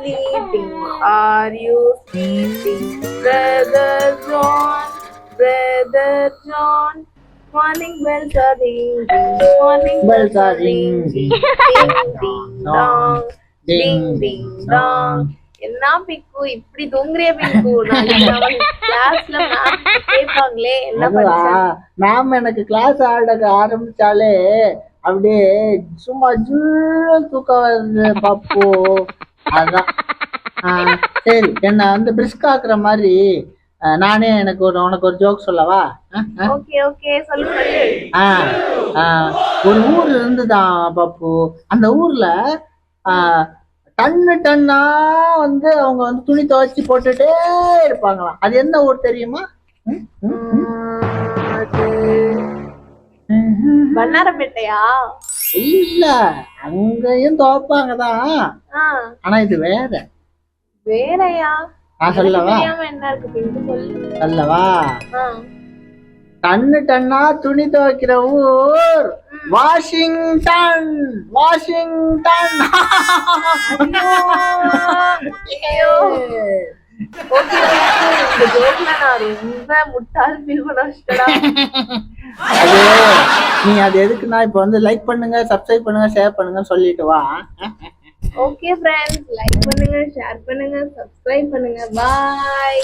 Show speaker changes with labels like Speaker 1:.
Speaker 1: sleeping? Are you sleeping, brother John? Brother John. Morning bells are ringing. Morning bells are ringing. Ding ding dong. Ding ding dong. என்ன பிக்கு இப்படி தூங்குறிய பிக்கு? நாளைக்கு கிளாஸ்ல ma'am கேட்பாங்களே என்ன படிச்ச?
Speaker 2: மேம் எனக்கு கிளாஸ் ஆட ஆரம்பிச்சாலே அப்படியே சும்மா தூக்கம் வருது பாப்பு. அதான் சரி, என்ன வந்து பிரிஸ்க் ஆக்குற மாதிரி நானே உனக்கு ஒரு ஜோக் சொல்லவா?
Speaker 1: ஓகே ஓகே சொல்லு சொல்லு.
Speaker 2: ஒரு ஊர் இருந்துதான் பாப்பு. அந்த ஊர்ல டன்னா வந்து அவங்க வந்து துணி துவைச்சு போட்டுட்டே இருப்பாங்களாம். அது என்ன ஊர் தெரியுமா?
Speaker 1: வண்ணாரப்பேட்டையா?
Speaker 2: இல்ல, அங்கேயும் துவைப்பாங்கதான். ஆனா இது வேற.
Speaker 1: வேறயா?
Speaker 2: நான் சொல்லவா?
Speaker 1: என்ன இருக்கு
Speaker 2: சொல்லவா? டன்னா துணி துவைக்கிற ஊர் வாஷிங்டன். வாஷிங்டன். நீ அது எதுக்குன்னா இப்ப வந்து லைக் பண்ணுங்க, சப்ஸ்கிரைப் பண்ணுங்க, ஷேர் பண்ணுங்க சொல்லிட்டு வா.
Speaker 1: ஓகே ஃப்ரெண்ட்ஸ், லைக் பண்ணுங்க, ஷேர் பண்ணுங்க, சப்ஸ்கிரைப் பண்ணுங்க. பாய்.